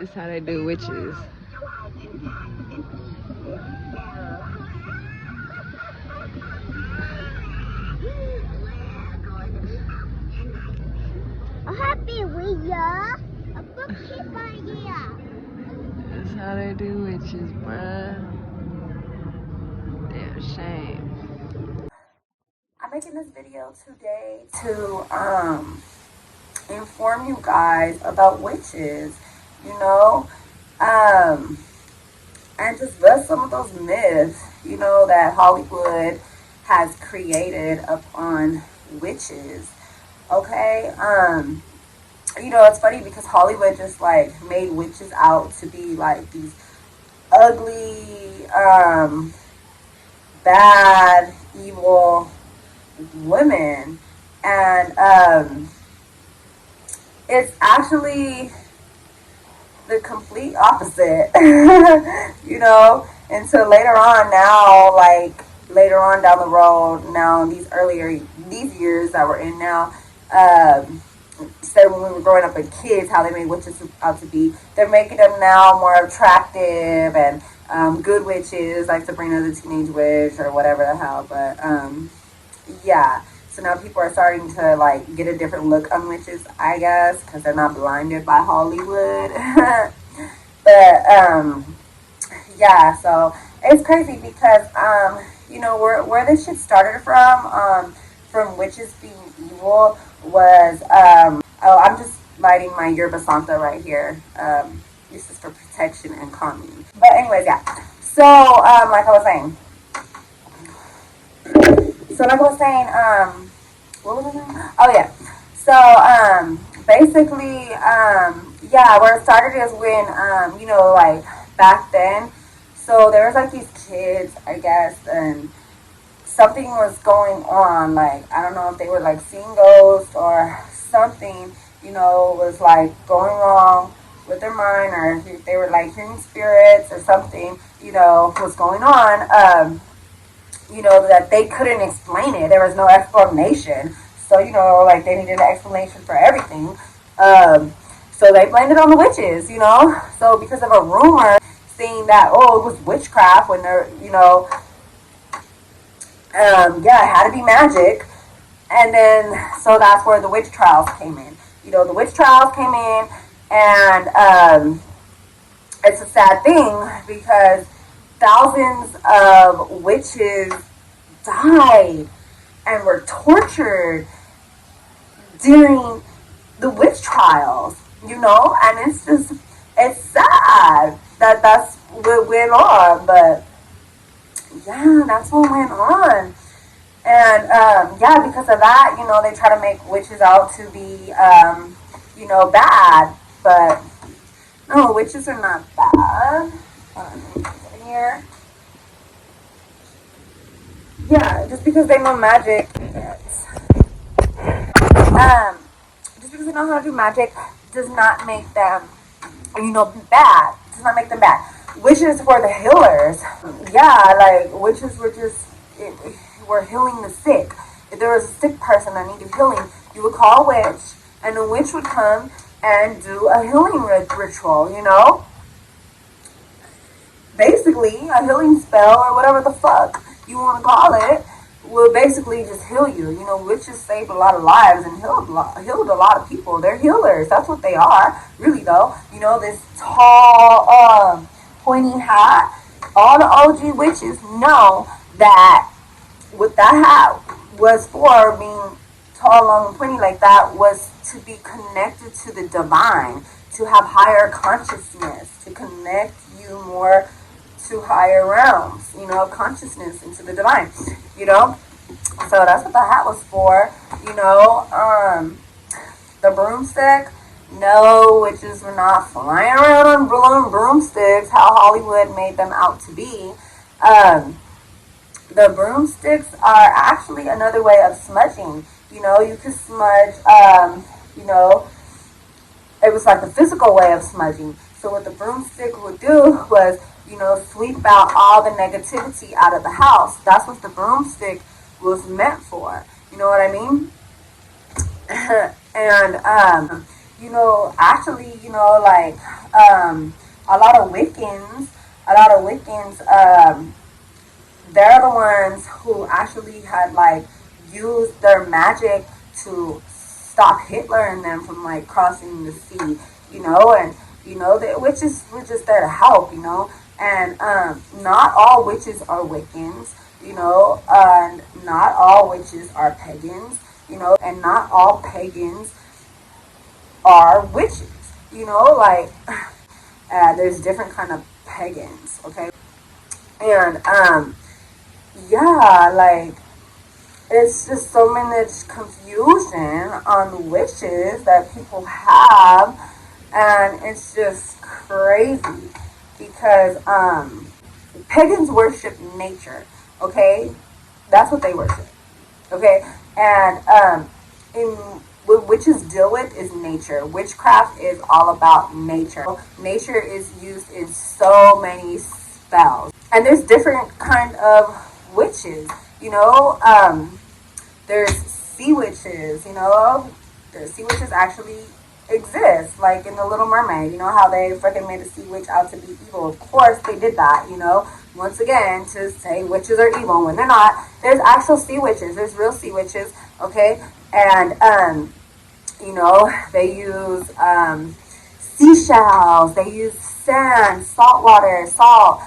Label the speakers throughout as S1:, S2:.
S1: It's how they do witches.
S2: Happy with ya. A bookkeep idea.
S1: That's how they do witches, bruh. Damn shame.
S3: I'm making this video today to inform you guys about witches, you know, and just bust some of those myths, you know, that Hollywood has created upon witches. Okay, you know, it's funny because Hollywood just like made witches out to be like these ugly, bad, evil women, and it's actually the complete opposite. You know, and so later on now, like later on down the road, now in these years that we're in now, instead of when we were growing up as kids, how they made witches out to be, they're making them now more attractive and good witches, like Sabrina the Teenage Witch or whatever the hell. But yeah, so now people are starting to like get a different look on witches, I guess, because they're not blinded by Hollywood. But yeah, so it's crazy because you know, where this shit started from witches being evil was oh, I'm just lighting my yerba santa right here. This is for protection and calming. But anyways, yeah. So like I was saying. What was I saying? Oh yeah. So basically, yeah, where it started is when you know, like back then. So there was like these kids, I guess, and something was going on. Like I don't know if they were like seeing ghosts or something, you know, was like going wrong with their mind, or if they were like hearing spirits or something, you know, was going on. You know, that they couldn't explain it. There was no explanation. So, you know, like they needed an explanation for everything. So they blamed it on the witches, you know. So because of a rumor saying that, oh, it was witchcraft when they're, you know, yeah, it had to be magic. And then, so that's where the witch trials came in. You know, the witch trials came in, and it's a sad thing because thousands of witches died and were tortured during the witch trials, you know, and it's sad that that's what went on, but yeah, that's what went on. And yeah, because of that, you know, they try to make witches out to be, you know, bad, but no, witches are not bad. Here. Yeah, just because they know magic, just because they know how to do magic does not make them, you know, bad. Does not make them bad. Witches were the healers. Yeah, like witches were healing the sick. If there was a sick person that needed healing, you would call a witch, and the witch would come and do a healing ritual, you know? Basically, a healing spell or whatever the fuck you want to call it will basically just heal you. You know, witches saved a lot of lives and healed a lot of people. They're healers. That's what they are, really, though. You know, this tall, pointy hat. All the OG witches know that what that hat was for, being tall, long, and pointy like that, was to be connected to the divine, to have higher consciousness, to connect you more to higher realms, you know, consciousness into the divine, you know. So that's what the hat was for, you know. The broomstick, no, witches were not flying around on broomsticks, how Hollywood made them out to be. The broomsticks are actually another way of smudging. You know, you could smudge, you know, it was like a physical way of smudging. So what the broomstick would do was you know, sweep out all the negativity out of the house. That's what the broomstick was meant for. You know what I mean? And you know, actually, you know, like a lot of Wiccans, they're the ones who actually had like used their magic to stop Hitler and them from like crossing the sea, you know, and you know, the witches were just there to help, you know, and not all witches are Wiccans, you know, and not all witches are pagans, you know, and not all pagans are witches, you know, like there's different kind of pagans, okay, and yeah, like it's just so much confusion on witches that people have, and it's just crazy because pagans worship nature, okay? That's what they worship, okay? And in what witches deal with is nature. Witchcraft is all about nature. Nature is used in so many spells, and there's different kind of witches, you know. There's sea witches, you know. The sea witches actually exist, like in The Little Mermaid. You know how they freaking made a sea witch out to be evil? Of course they did that, you know. Once again, to say witches are evil when they're not. There's actual sea witches. There's real sea witches, okay? And you know, they use seashells. They use sand, salt water, salt.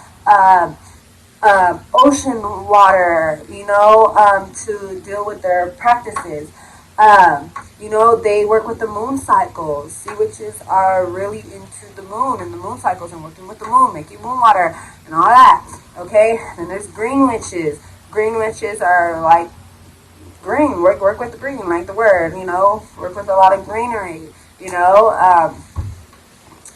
S3: Ocean water, you know, to deal with their practices. You know, they work with the moon cycles. Sea witches are really into the moon and the moon cycles and working with the moon, making moon water and all that. Okay, then there's green witches. Green witches are like green, work with the green, like the word, you know, work with a lot of greenery, you know.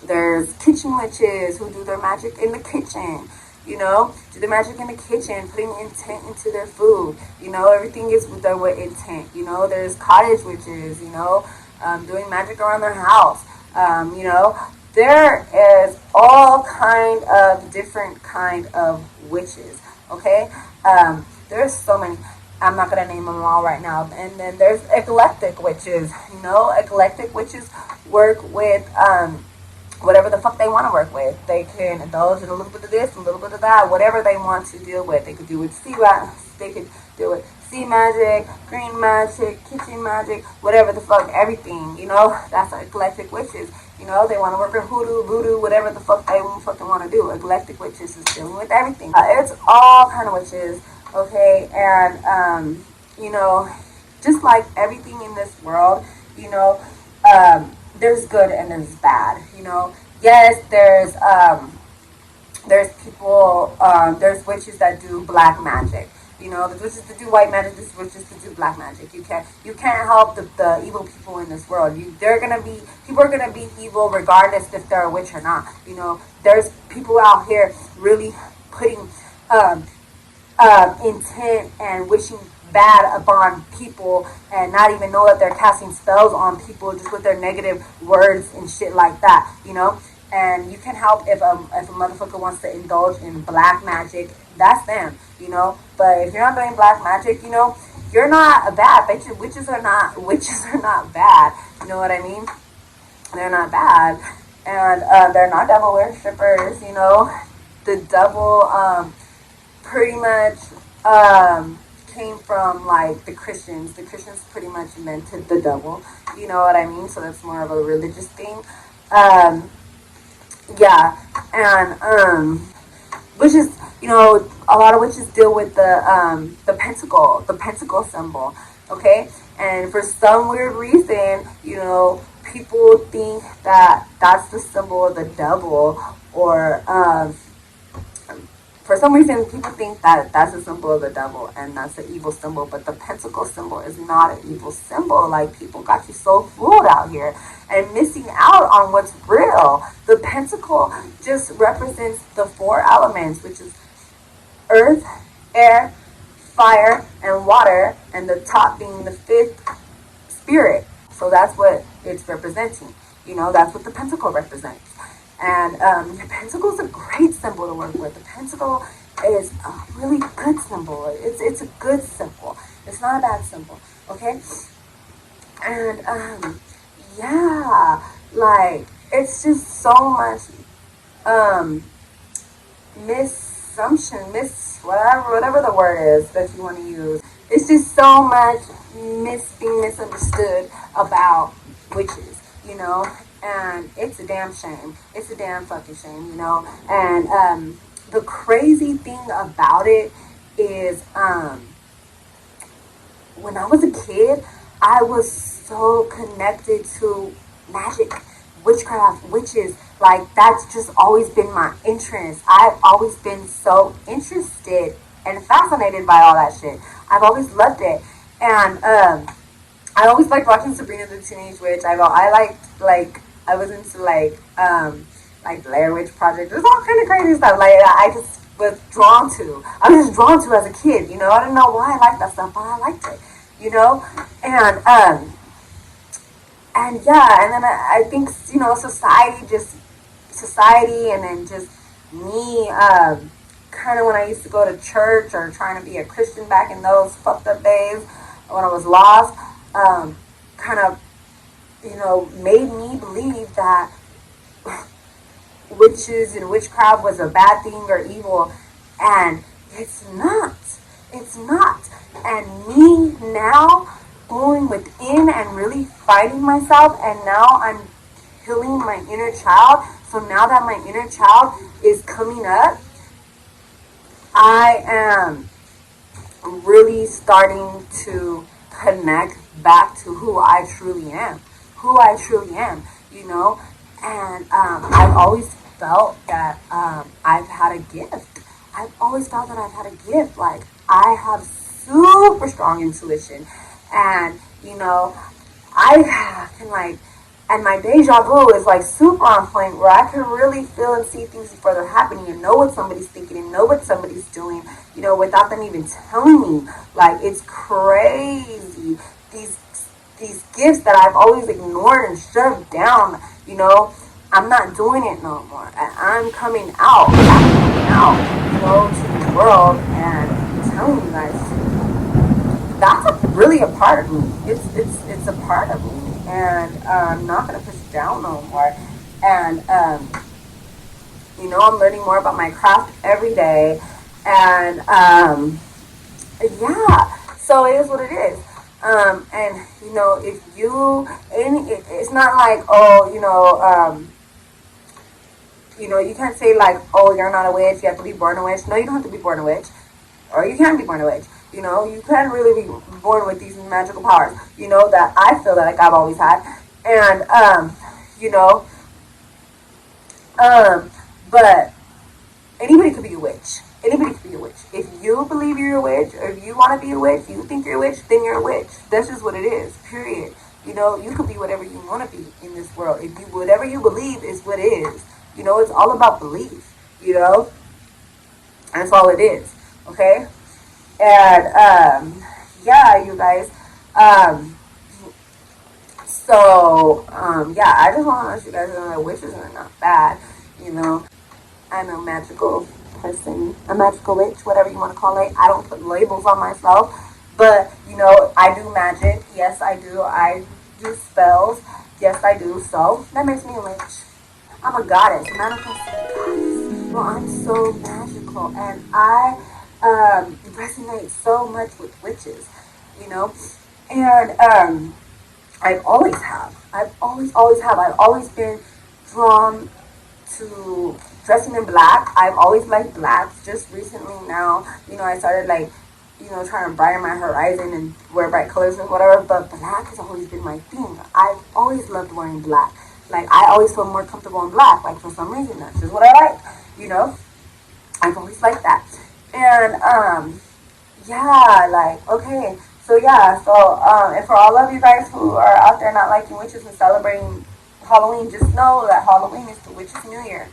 S3: There's kitchen witches who do their magic in the kitchen. You know, do the magic in the kitchen, putting intent into their food. You know, everything is done with intent. You know, there's cottage witches, you know, doing magic around their house. You know, there is all kind of different kind of witches, okay? There's so many. I'm not going to name them all right now. And then there's eclectic witches, you know. Eclectic witches work with whatever the fuck they want to work with. They can indulge in a little bit of this, a little bit of that, whatever they want to deal with. They could deal with they could deal with sea magic, green magic, kitchen magic, whatever the fuck, everything, you know. That's eclectic witches. You know, they want to work with hoodoo, voodoo, whatever the fuck they fucking want to do. Eclectic witches is dealing with everything. It's all kind of witches, okay? And, you know, just like everything in this world, you know, there's good and there's bad, you know. Yes, there's people, there's witches that do black magic. You know, there's witches that do white magic, there's witches that do black magic. You can't help the evil people in this world. People are gonna be evil regardless if they're a witch or not. You know, there's people out here really putting intent and wishing bad upon people and not even know that they're casting spells on people just with their negative words and shit like that, you know. And you can help if a motherfucker wants to indulge in black magic. That's them, you know. But if you're not doing black magic, you know, you're not a bad bitch. Witches are not bad. You know what I mean? They're not bad, and they're not devil worshippers. You know, the devil pretty much came from like the Christians. The Christians pretty much invented the devil. You know what I mean? So that's more of a religious thing. Yeah, and witches, you know, a lot of witches deal with the pentacle symbol. Okay, and for some weird reason, you know, people think that that's the symbol of the devil, or for some reason, people think that that's a symbol of the devil and that's an evil symbol, but the pentacle symbol is not an evil symbol. Like, people got you so fooled out here and missing out on what's real. The pentacle just represents the four elements, which is earth, air, fire, and water, and the top being the fifth, spirit. So that's what it's representing. You know, that's what the pentacle represents. And the pentacle is a great symbol to work with. The pentacle is a really good symbol. It's a good symbol. It's not a bad symbol, okay? And yeah, like it's just so much whatever the word is that you want to use. It's just so much being misunderstood about witches, you know, and it's a damn shame. It's a damn fucking shame, you know. And the crazy thing about it is, when I was a kid, I was so connected to magic, witchcraft, witches. Like, that's just always been my interest. I've always been so interested and fascinated by all that shit. I've always loved it. And I always liked watching Sabrina the Teenage Witch. I was into like Blair Witch Project. There's all kind of crazy stuff. Like, I just was drawn to. I was just drawn to as a kid, you know. I didn't know why I liked that stuff, but I liked it, you know. And yeah, and then I think, you know, society, and then just me, kind of when I used to go to church or trying to be a Christian back in those fucked up days when I was lost, kind of, you know, made me believe that witches and witchcraft was a bad thing or evil, and it's not. It's not. And me now going within and really fighting myself, and now I'm healing my inner child. So now that my inner child is coming up, I am really starting to connect back to who I truly am, you know. And I've always felt that I've had a gift. Like, I have super strong intuition, and, you know, I can, like, and my deja vu is like super on point, where I can really feel and see things before they're happening and know what somebody's thinking and know what somebody's doing, you know, without them even telling me. Like, it's crazy. These gifts that I've always ignored and shoved down, you know, I'm not doing it no more. And I'm coming out, you know, to the world and telling you guys, that's really a part of me. It's a part of me. And I'm not going to push it down no more. And, you know, I'm learning more about my craft every day. And, yeah, so it is what it is. And, you know, it's not like, oh, you know, you can't say like, oh, you're not a witch, you have to be born a witch. No, you don't have to be born a witch. Or you can be born a witch. You know, you can really be born with these magical powers, you know, that I feel that, like, I've always had. And, you know, but anybody could be a witch. Anybody could be a witch. If you believe you're a witch, or if you want to be a witch, you think you're a witch, then you're a witch. That's just what it is, period. You know, you could be whatever you want to be in this world. Whatever you believe is what is. You know, it's all about belief, you know. That's all it is, okay? And, yeah, you guys, yeah, I just want to let you guys know that witches are not bad, you know. I'm a magical person, a magical witch, whatever you want to call it. I don't put labels on myself, but, you know, I do magic. Yes, I do. I do spells. Yes, I do. So that makes me a witch. I'm a goddess, a manifesting goddess. Well, I'm so magical, and I resonate so much with witches, you know. And I've always have. I've always been drawn to dressing in black. I've always liked black. Just recently now, you know, I started, like, you know, trying to brighten my horizon and wear bright colors and whatever. But black has always been my thing. I've always loved wearing black. Like, I always feel more comfortable in black. Like, for some reason, that's just what I like, you know. I've always liked that. And yeah, like, okay. So yeah, and for all of you guys who are out there not liking witches and celebrating Halloween, just know that Halloween is the witch's New Year.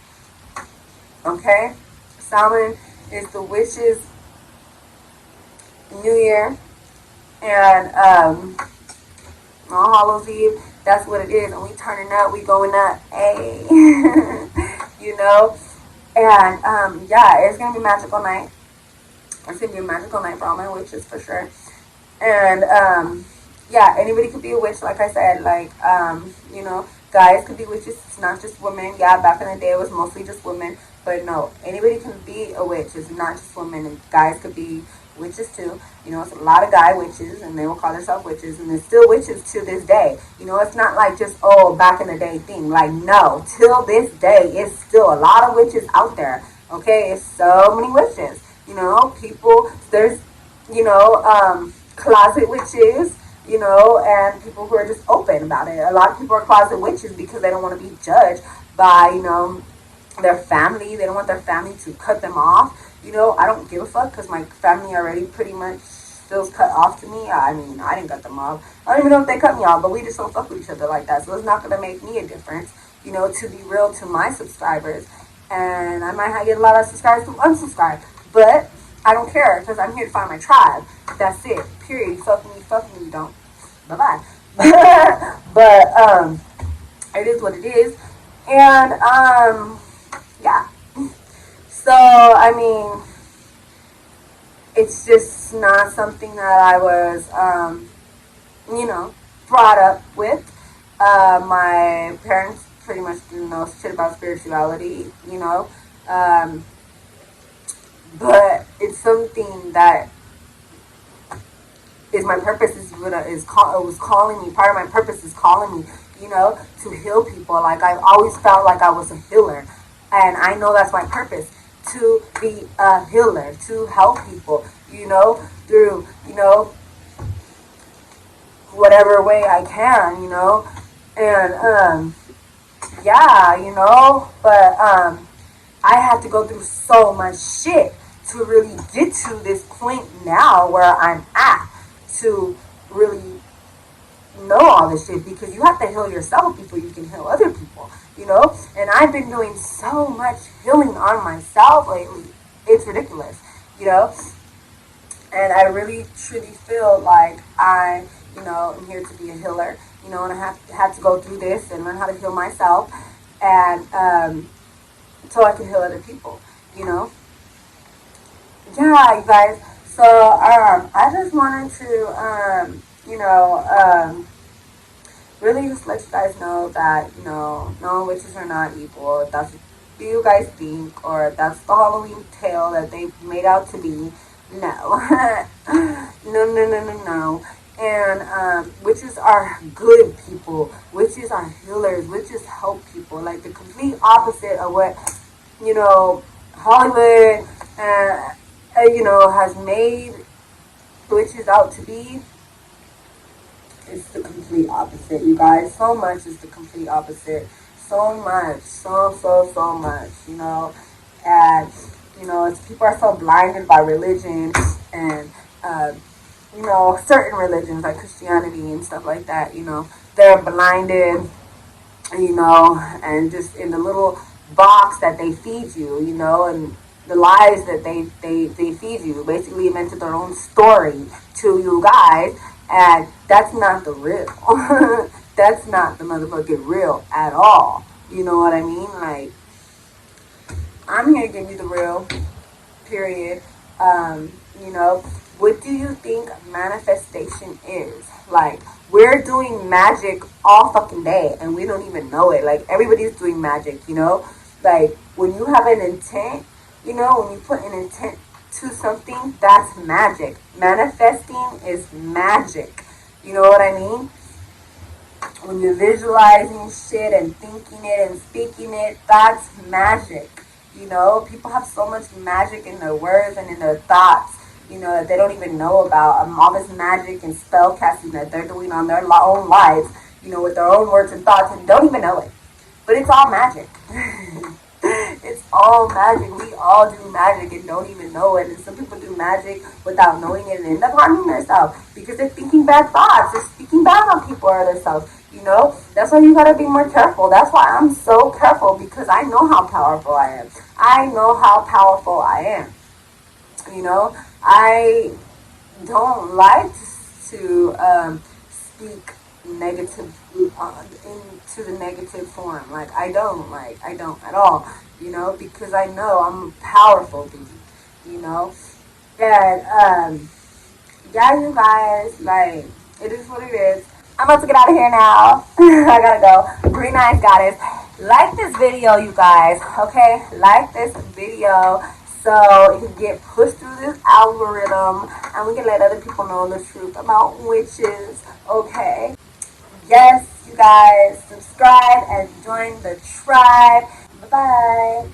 S3: Okay? Samhain is the witch's New Year. And All Hallows Eve, that's what it is. And we turning up, we going up. Hey. know. And yeah, it's gonna be magical night. It's gonna be a magical night for all my witches for sure. And yeah, anybody could be a witch, like I said. Like you know, guys could be witches. It's not just women. Yeah, back in the day it was mostly just women, but no, anybody can be a witch. It's not just women, and guys could be witches too. You know, it's a lot of guy witches, and they will call themselves witches, and there's still witches to this day. You know, it's not like just back in the day thing. Like no, till this day, it's still a lot of witches out there. Okay, it's so many witches. You know, people. There's closet witches. You know, and people who are just open about it. A lot of people are closet witches because they don't want to be judged by their family. They don't want their family to cut them off. You know, I don't give a fuck because my family already pretty much feels cut off to me. I mean, I didn't cut them off. I don't even know if they cut me off, but we just don't fuck with each other like that. So it's not going to make me a difference, you know, to be real to my subscribers. And I might get a lot of subscribers who unsubscribe. But I don't care because I'm here to find my tribe. That's it. Period. You fuck me, you don't. Bye-bye. But it is what it is. And yeah. So, I mean, it's just not something that I was, brought up with. My parents pretty much didn't know shit about spirituality, you know. But it's something that is my purpose. It was calling me. Part of my purpose is calling me, you know, to heal people. Like, I've always felt like I was a healer. And I know that's my purpose. To be a healer, to help people, you know, through, whatever way I can, you know, and, yeah, you know, but, I had to go through so much shit to really get to this point now where I'm at, to really know all this shit, because you have to heal yourself before you can heal other people, you know. And I've been doing so much healing on myself lately, it's ridiculous, you know. And I really truly feel like I, am here to be a healer, you know, and I have to go through this and learn how to heal myself, and so I can heal other people, you know. Yeah, you guys. So I just wanted to really just let you guys know that, no, witches are not evil. If that's what you guys think, or if that's the Halloween tale that they made out to be. No. No. And witches are good people. Witches are healers. Witches help people. Like the complete opposite of what, Hollywood, has made witches out to be. It's the complete opposite, you guys. So much is the complete opposite. So much. So much, you know. And, people are so blinded by religion and, certain religions like Christianity and stuff like that, they're blinded, and just in the little box that they feed you, and the lies that they feed you, basically invented their own story to you guys. And that's not the real. That's not the motherfucking real at all. You know what I mean? Like, I'm here to give you the real, period. What do you think manifestation is? Like, we're doing magic all fucking day and we don't even know it. Like, everybody's doing magic, Like, when you have an intent, when you put an intent to something, that's magic. Manifesting is magic. You know what I mean? When you're visualizing shit and thinking it and speaking it, that's magic. People have so much magic in their words and in their thoughts, that they don't even know about. All this magic and spell casting that they're doing on their own lives, with their own words and thoughts, and don't even know it. But it's all magic. It's all magic. We all do magic and don't even know it. And some people do magic without knowing it and end up harming themselves because they're thinking bad thoughts. They're speaking bad on people or themselves. That's why you gotta be more careful. That's why I'm so careful, because I know how powerful I am. I know how powerful I am. I don't like to speak negative into the negative form. Like I don't at all, you know, because I know I'm a powerful being, you know. And yeah, you guys, like, it is what it is. I'm about to get out of here now. I gotta go. Green Eyes Goddess. Like this video, you guys, okay? Like this video so it can get pushed through this algorithm and we can let other people know the truth about witches, okay? Yes, you guys, subscribe and join the tribe. Bye-bye.